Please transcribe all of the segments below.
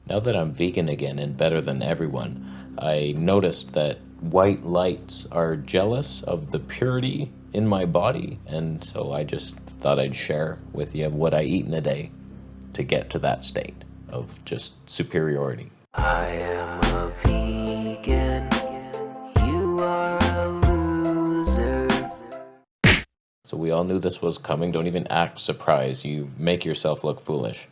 Now that I'm vegan again and better than everyone, I noticed that white lights are jealous of the purity in my body, and so I just thought I'd share with you what I eat in a day to get to that state of just superiority. I am a vegan, you are a loser. So we all knew this was coming. Don't even act surprised. You make yourself look foolish.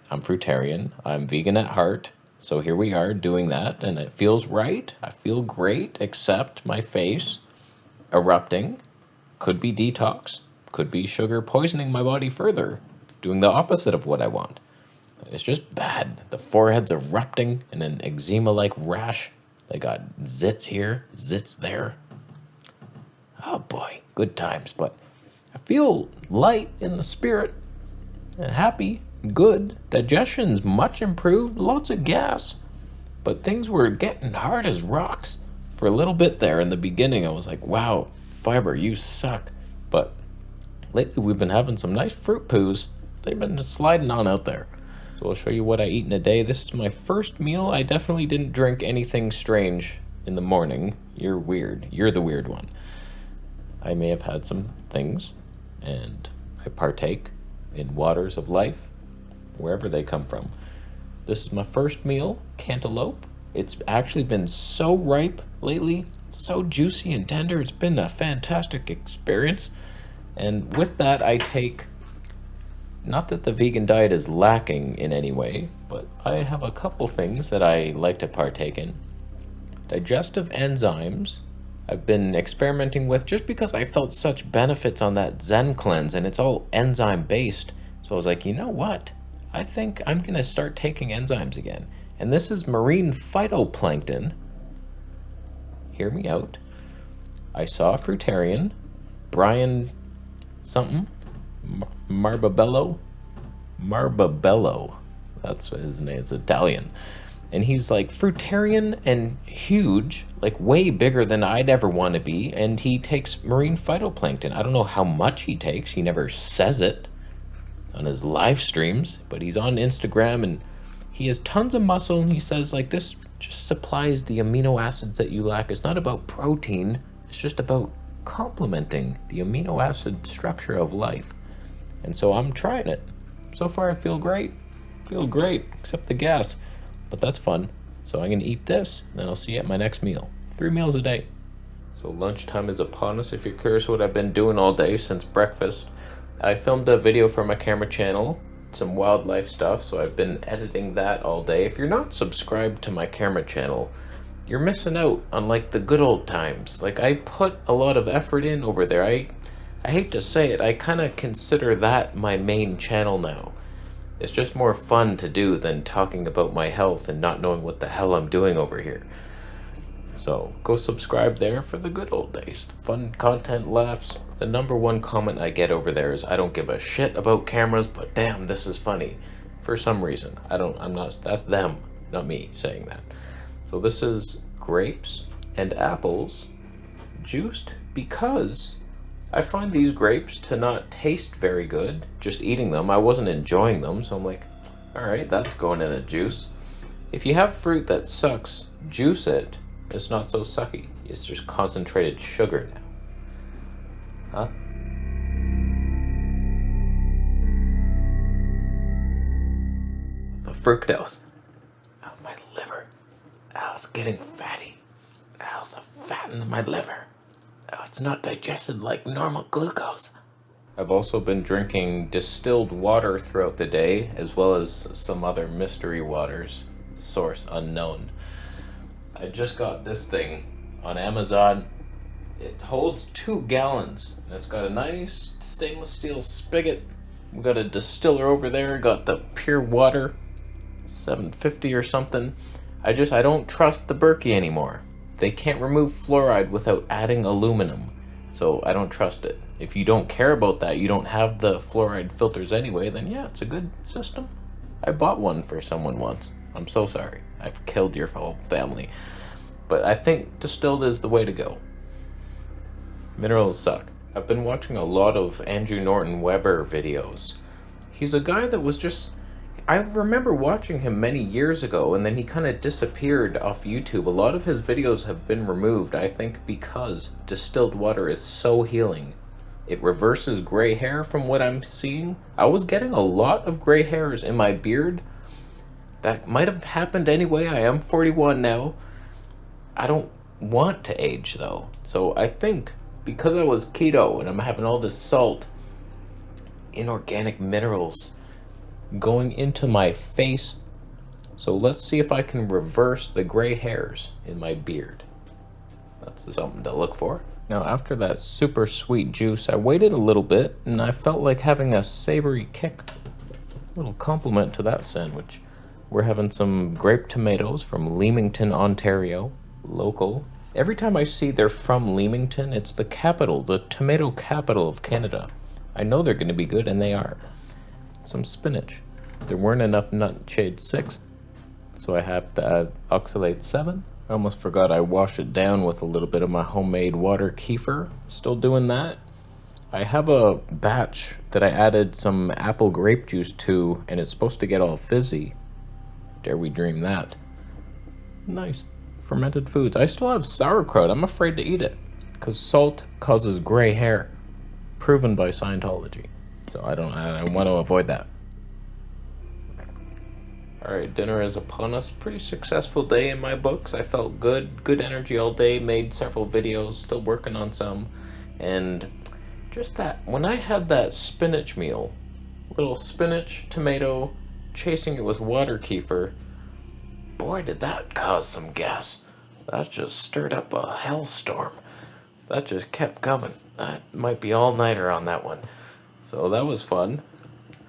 I'm fruitarian. I'm vegan at heart. So here we are doing that, and it feels right. I feel great, except my face erupting. Could be detox. Could be sugar poisoning my body further, doing the opposite of what I want. It's just bad. The forehead's erupting in an eczema-like rash. They got zits here, zits there. Oh boy, good times. But I feel light in the spirit and happy. Good. Digestion's much improved. Lots of gas. But things were getting hard as rocks. For a little bit there in the beginning, I was like, wow, fiber, you suck. But lately we've been having some nice fruit poos. They've been sliding on out there. So I'll show you what I eat in a day. This is my first meal. I definitely didn't drink anything strange in the morning. You're weird. You're the weird one. I may have had some things, and I partake in waters of life, wherever they come from. This is my first meal, cantaloupe. It's actually been so ripe lately, so juicy and tender. It's been a fantastic experience. And with that, I take, not that the vegan diet is lacking in any way, but I have a couple things that I like to partake in. Digestive enzymes I've been experimenting with just because I felt such benefits on that Zen cleanse, and it's all enzyme based. So I was like, you know what? I think I'm going to start taking enzymes again. And this is marine phytoplankton. Hear me out. I saw a Fruitarian, Brian something, Marbabello. That's his name. It's Italian. And he's like Fruitarian and huge, like way bigger than I'd ever want to be. And he takes marine phytoplankton. I don't know how much he takes. He never says it on his live streams, but he's on Instagram and he has tons of muscle, and he says like this just supplies the amino acids that you lack. It's not about protein. It's just about complementing the amino acid structure of life. And so I'm trying it. So far I feel great, except the gas. But that's fun. So I'm going to eat this, and then I'll see you at my next meal. 3 meals a day. So lunchtime is upon us. If you're curious what I've been doing all day since breakfast, I filmed a video for my camera channel, some wildlife stuff, so I've been editing that all day. If you're not subscribed to my camera channel, you're missing out on like the good old times. Like I put a lot of effort in over there. I hate to say it, I kind of consider that my main channel now. It's just more fun to do than talking about my health and not knowing what the hell I'm doing over here. So go subscribe there for the good old days. Fun content, laughs. The number one comment I get over there is, I don't give a shit about cameras, but damn, this is funny. For some reason. That's them, not me saying that. So this is grapes and apples juiced because I find these grapes to not taste very good just eating them. I wasn't enjoying them, so I'm like, all right, that's going in a juice. If you have fruit that sucks, juice it. It's not so sucky. It's just concentrated sugar now. Huh? The fructose. Oh, my liver. Oh, it's getting fatty. Oh, it's the fat in my liver. Oh, it's not digested like normal glucose. I've also been drinking distilled water throughout the day, as well as some other mystery waters, source unknown. I just got this thing on Amazon. It holds 2 gallons. And it's got a nice stainless steel spigot. We've got a distiller over there. Got the pure water, $7.50 or something. I don't trust the Berkey anymore. They can't remove fluoride without adding aluminum. So I don't trust it. If you don't care about that, you don't have the fluoride filters anyway, then yeah, it's a good system. I bought one for someone once. I'm so sorry. I've killed your whole family. But I think distilled is the way to go. Minerals suck. I've been watching a lot of Andrew Norton Weber videos. He's a guy that was just I remember watching him many years ago, and then he kind of disappeared off YouTube. A lot of his videos have been removed, I think, because distilled water is so healing. It reverses gray hair from what I'm seeing. I was getting a lot of gray hairs in my beard. That might have happened anyway. I am 41 now. I don't want to age though. So I think because I was keto and I'm having all this salt, inorganic minerals going into my face. So let's see if I can reverse the gray hairs in my beard. That's something to look for. Now, after that super sweet juice, I waited a little bit and I felt like having a savory kick. A little compliment to that sandwich. We're having some grape tomatoes from Leamington, Ontario, local. Every time I see they're from Leamington, it's the capital, the tomato capital of Canada. I know they're going to be good, and they are. Some spinach. There weren't enough nightshade 6, so I have to add oxalate 7. I almost forgot I washed it down with a little bit of my homemade water kefir. Still doing that. I have a batch that I added some apple grape juice to, and it's supposed to get all fizzy. Dare we dream that. Nice. Fermented foods. I still have sauerkraut. I'm afraid to eat it because salt causes gray hair. Proven by Scientology. So I want to avoid that. Alright, dinner is upon us. Pretty successful day in my books. I felt good energy all day, made several videos, still working on some. And just that, when I had that spinach meal, little spinach, tomato, chasing it with water kefir, boy did that cause some gas. That just stirred up a hellstorm. That just kept coming. That might be all-nighter on that one. So that was fun.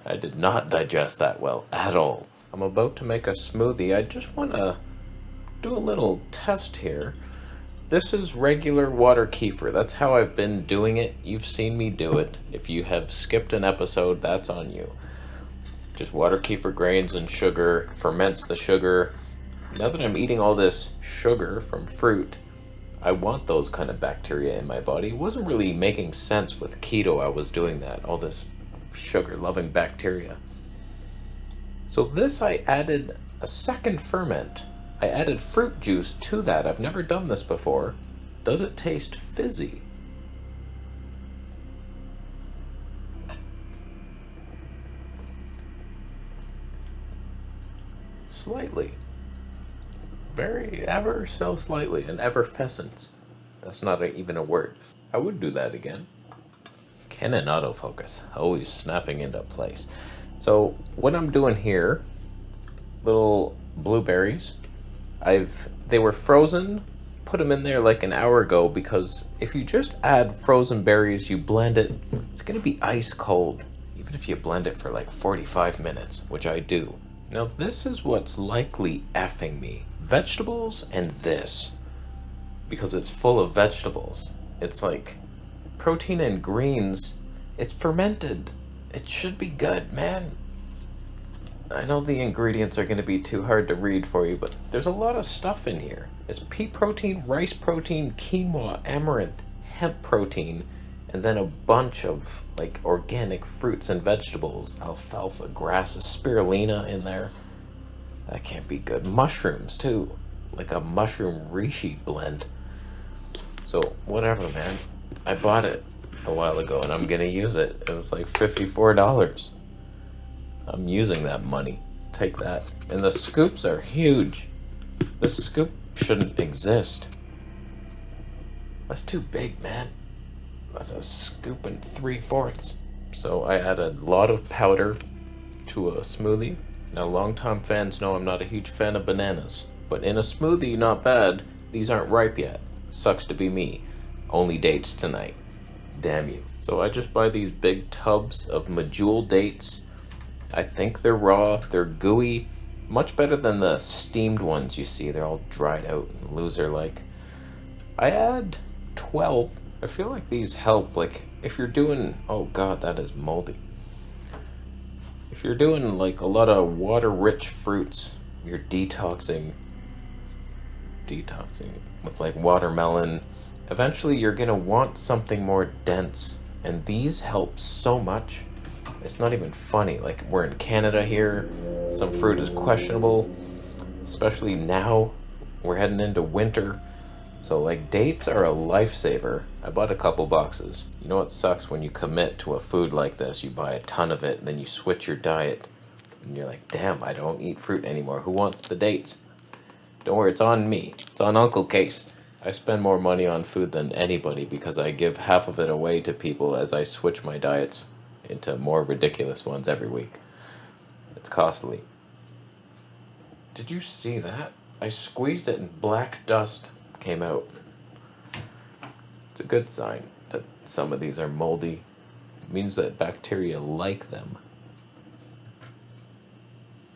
I did not digest that well at all. I'm about to make a smoothie. I just want to do a little test here. This is regular water kefir. That's how I've been doing it. You've seen me do it. If you have skipped an episode, that's on you. Just water kefir grains and sugar, ferments the sugar. Now that I'm eating all this sugar from fruit, I want those kind of bacteria in my body. It wasn't really making sense with keto. I was doing that, all this sugar-loving bacteria. So this, I added a second ferment. I added fruit juice to that. I've never done this before. Does it taste fizzy? Slightly. Very ever so slightly. An effervescence. That's not even a word. I would do that again. Canon autofocus. Always snapping into place. So what I'm doing here, little blueberries. They were frozen, put them in there like an hour ago, because if you just add frozen berries, you blend it, it's gonna be ice cold, even if you blend it for like 45 minutes, which I do. Now this is what's likely effing me. Vegetables and this, because it's full of vegetables. It's like protein and greens, it's fermented. It should be good, man. I know the ingredients are going to be too hard to read for you, but there's a lot of stuff in here. It's pea protein, rice protein, quinoa, amaranth, hemp protein, and then a bunch of like organic fruits and vegetables, alfalfa, grasses, spirulina in there. That can't be good. Mushrooms too, like a mushroom reishi blend. So whatever, man. I bought it a while ago and I'm gonna use it. It was like $54. I'm using that money. Take that. And the scoops are huge. This scoop shouldn't exist. That's too big, man. That's a scoop and 3/4. So I add a lot of powder to a smoothie. Now, longtime fans know I'm not a huge fan of bananas, but in a smoothie, not bad. These aren't ripe yet. Sucks to be me. Only dates tonight. Damn you. So I just buy these big tubs of medjool dates. I think they're raw, they're gooey. Much better than the steamed ones you see. They're all dried out and loser-like. I add 12. I feel like these help. Like, if you're doing... Oh god, that is moldy. If you're doing like a lot of water-rich fruits, you're detoxing with like watermelon. Eventually you're gonna want something more dense, and these help so much. It's not even funny. Like, we're in Canada here. Some fruit is questionable, especially now. We're heading into winter. So, like, dates are a lifesaver. I bought a couple boxes. You know what sucks when you commit to a food like this? You buy a ton of it, and then you switch your diet. And you're like, damn, I don't eat fruit anymore. Who wants the dates? Don't worry, it's on me. It's on Uncle Case. I spend more money on food than anybody because I give half of it away to people as I switch my diets into more ridiculous ones every week. It's costly. Did you see that? I squeezed it and black dust came out. It's a good sign that some of these are moldy. It means that bacteria like them.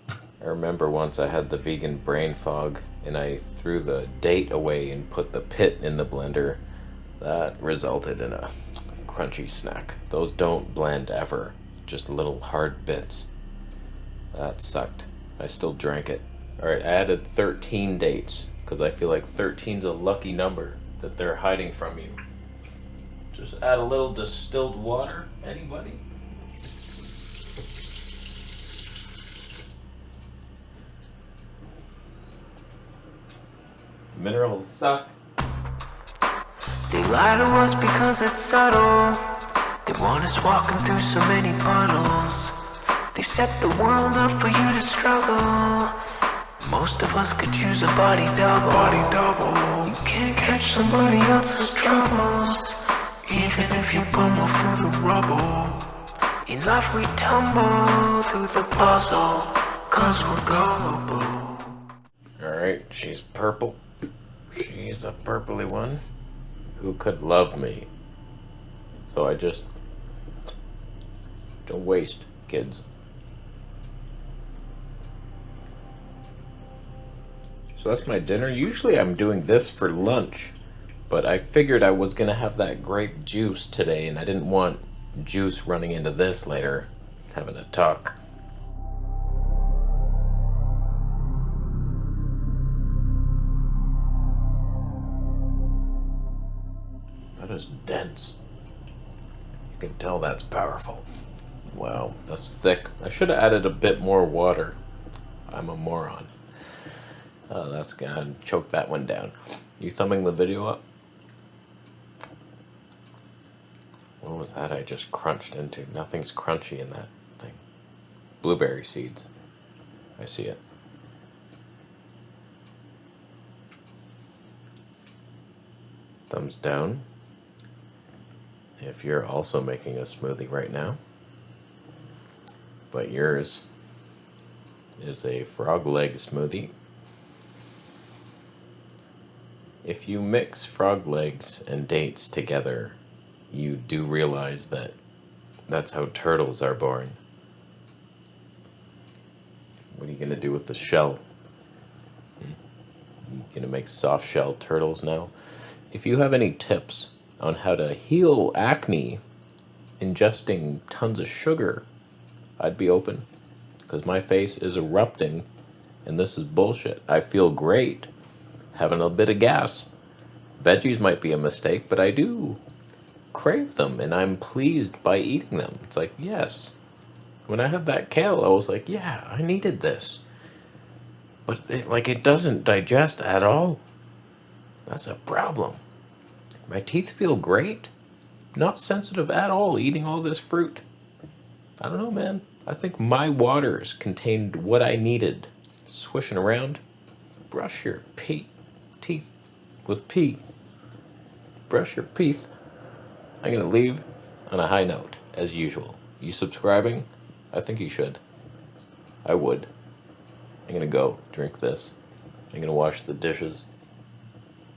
I remember once I had the vegan brain fog and I threw the date away and put the pit in the blender. That resulted in a crunchy snack. Those don't blend ever, just little hard bits. That sucked. I still drank it. Alright, I added 13 dates because I feel like 13's a lucky number that they're hiding from you. Just add a little distilled water. Anybody? Minerals suck. They lie to us because it's subtle. They want us walking through so many puddles. They set the world up for you to struggle. Most of us could use a body double. You can't catch somebody else's troubles, even if you bumble through the rubble. In life we tumble through the puzzle, cause we're gullible. Alright, she's purple. She's a purpley one. Who could love me? So I just don't waste, kids. So that's my dinner. Usually I'm doing this for lunch, but I figured I was gonna have that grape juice today and I didn't want juice running into this later, having a talk. That is dense. You can tell that's powerful. Wow, that's thick. I should have added a bit more water. I'm a moron. Oh, that's gonna choke that one down. You thumbing the video up? What was that I just crunched into? Nothing's crunchy in that thing. Blueberry seeds. I see it. Thumbs down if you're also making a smoothie right now, but yours is a frog leg smoothie. If you mix frog legs and dates together, you do realize that that's how turtles are born. What are you gonna do with the shell? You gonna make soft shell turtles now? If you have any tips on how to heal acne ingesting tons of sugar, I'd be open, because my face is erupting and this is bullshit. I feel great having a bit of gas. Veggies might be a mistake, but I do crave them and I'm pleased by eating them. It's like, yes. When I had that kale, I was like, yeah, I needed this. But it doesn't digest at all. That's a problem. My teeth feel great. Not sensitive at all eating all this fruit. I don't know, man. I think my waters contained what I needed. Swishing around. Brush your teeth with pee. Brush your teeth. I'm going to leave on a high note, as usual. You subscribing? I think you should. I would. I'm going to go drink this. I'm going to wash the dishes.